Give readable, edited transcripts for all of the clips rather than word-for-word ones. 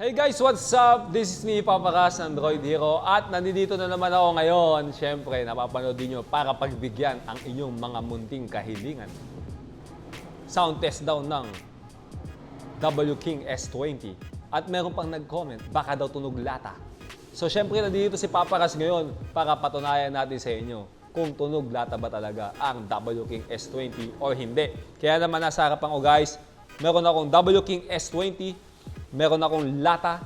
Hey guys, what's up? This is me, Papakas, Android Hero. At nandito na naman ako ngayon. Siyempre, napapanood din nyo para pagbigyan ang inyong mga munting kahilingan. Sound test daw ng WKing S20. At meron pang nag-comment, baka daw tunog lata. So siyempre, nandito si Papakas ngayon para patunayan natin sa inyo kung tunog lata ba talaga ang WKing S20 or hindi. Kaya naman nasa harapan ko guys, meron akong WKing S20, meron akong lata,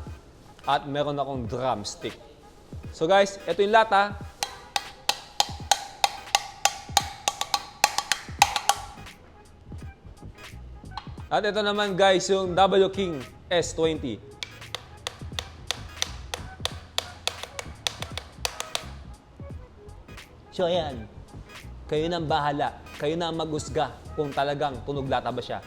at meron akong drumstick. So guys, ito yung lata. At ito naman guys, yung WKing S20. So ayan, kayo nang bahala. Kayo na mag-usga kung talagang tunog lata ba siya.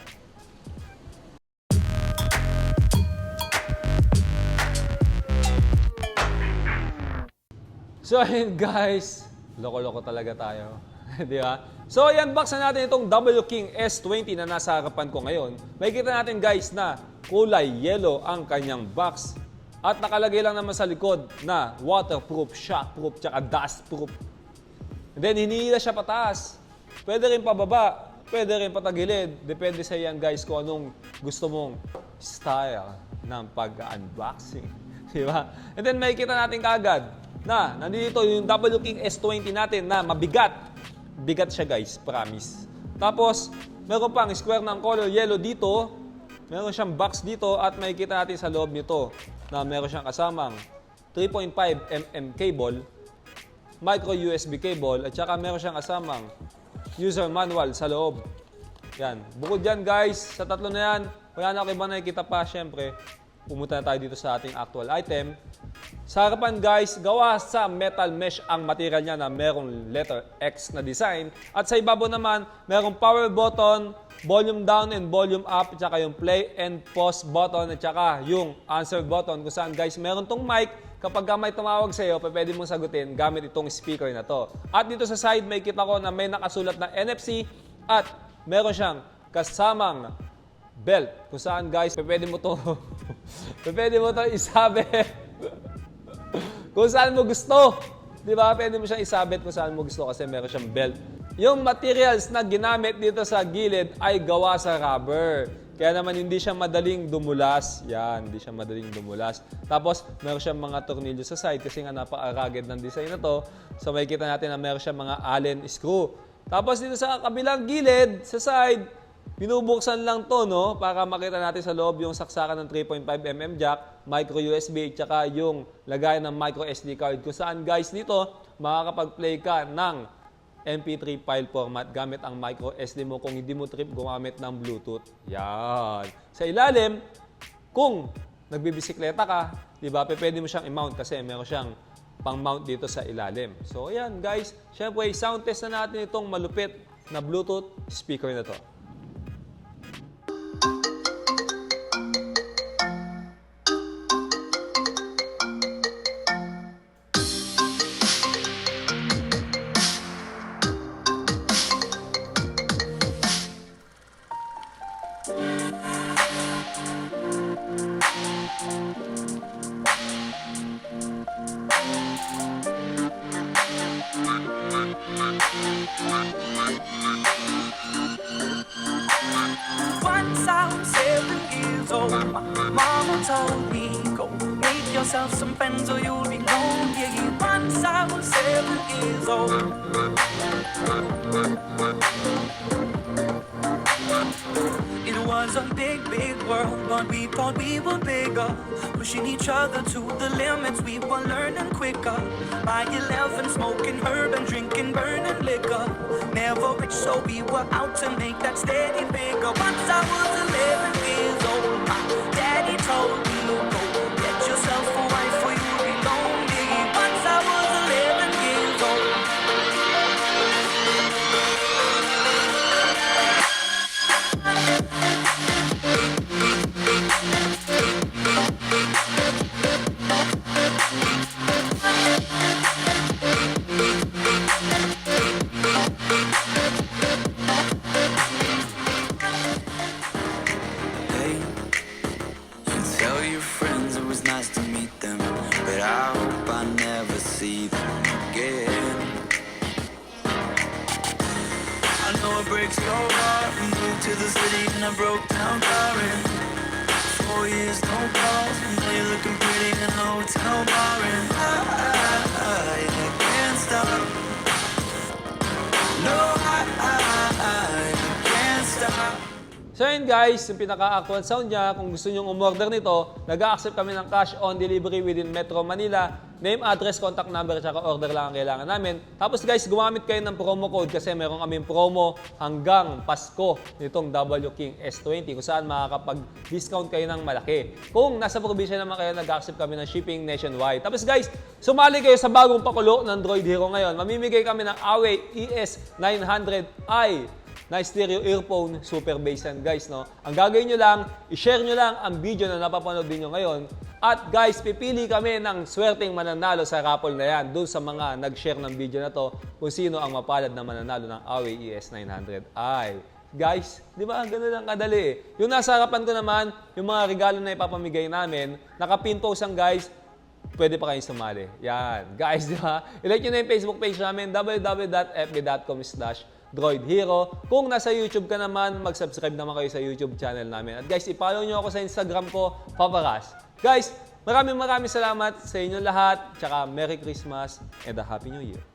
So ayun guys, loko-loko talaga tayo. Di ba? So i-unbox na natin itong WKing S20 na nasa harapan ko ngayon. Makikita natin guys na kulay yellow ang kanyang box. At nakalagay lang naman sa likod na waterproof, shockproof, tsaka dustproof. And then hinihila siya pataas. Pwede rin pababa, pwede rin patagilid. Depende sa iyan guys kung anong gusto mong style ng pag-unboxing. Di ba? And then makikita natin kaagad na nandito yung WKing S20 natin na mabigat. Bigat siya guys, promise. Tapos, meron pang square ng color yellow dito. Meron siyang box dito at makikita natin sa loob nito na meron siyang kasamang 3.5mm cable, micro USB cable, at saka meron siyang kasamang user manual sa loob. Yan. Bukod dyan guys, sa tatlo na yan, wala na ako iba nakikita pa, syempre. Pumunta na tayo dito sa ating actual item. Sa harapan guys, gawa sa metal mesh ang material niya na merong letter X na design. At sa ibabaw naman, merong power button, volume down and volume up, at saka yung play and pause button, at saka yung answer button kung saan guys, meron tong mic. Kapag may tumawag sa iyo, pwede mong sagutin gamit itong speaker na to. At dito sa side, may kita ko na may nakasulat na NFC at meron siyang kasamang belt. Kung saan guys, pwede mo to isabit kung saan mo gusto. Di ba? Pwede mo siyang isabit kung saan mo gusto kasi meron siyang belt. Yung materials na ginamit dito sa gilid ay gawa sa rubber. Kaya naman hindi siya madaling dumulas. Yan, hindi siya madaling dumulas. Tapos, meron siyang mga tornilyo sa side kasi nga napaka-rugged ng design na to. So, makikita natin na meron siyang mga Allen screw. Tapos, dito sa kabilang gilid, sa side, binubuksan lang to, no? Para makita natin sa loob yung saksakan ng 3.5mm jack, micro USB, tsaka yung lagayan ng micro SD card. Kung saan guys dito, makakapag-play ka ng MP3 file format gamit ang micro SD mo kung hindi mo trip gumamit ng Bluetooth. Yan. Sa ilalim, kung nagbibisikleta ka, di ba, pwede mo siyang i-mount kasi meron siyang pang-mount dito sa ilalim. So, ayan guys. Siyempre, sound test na natin itong malupit na Bluetooth speaker na to. Once I was 7 years old, my mama told me, go make yourself some friends or you'll be lonely. Once I was 7 years old. It was a big, big world, but we thought we were bigger. Pushing each other to the limits, we were learning quicker. By 11, smoking herb and drinking burning liquor. Never rich, so we were out to make that steady figure. Once I was 11 years old, my daddy told me, go get yourself a wife or you'll be lonely. Once I was 11 years old. to the city in a broke down car and 4 years, no calls. Now you're looking pretty in a hotel bar and I can't stop. No, I can't stop. So yun guys, yung pinaka-actual sound niya, kung gusto nyong umorder nito, nag-a-accept kami ng cash on delivery within Metro Manila. Name, address, contact number, at order lang ang kailangan namin. Tapos guys, gumamit kayo ng promo code kasi meron kaming promo hanggang Pasko nitong W King S20 kung saan makakapag-discount kayo ng malaki. Kung nasa probinsya naman kayo, nag-accept kami ng shipping nationwide. Tapos guys, sumali kayo sa bagong pakulo ng Droid Hero ngayon. Mamimigay kami ng Huawei ES900i na stereo earphone, super bass yan guys, no? Ang gagawin nyo lang, i-share nyo lang ang video na napapanood ninyo ngayon. At guys, pipili kami ng swerteng mananalo sa raffle na yan dun sa mga nag-share ng video na to kung sino ang mapalad na mananalo ng Huawei ES900i. Guys, di ba? Ganun lang kadali eh. Yung nasa harapan ko naman, yung mga regalo na ipapamigay namin, naka-pinpost ang guys, pwede pa kayong sumali. Yan. Guys, di ba? I-like nyo na yung Facebook page namin, www.fb.com/Droid Hero. Kung nasa YouTube ka naman, mag-subscribe naman kayo sa YouTube channel namin. At guys, i-follow nyo ako sa Instagram ko, Paparas. Guys, maraming salamat sa inyo lahat. Tsaka Merry Christmas and a Happy New Year.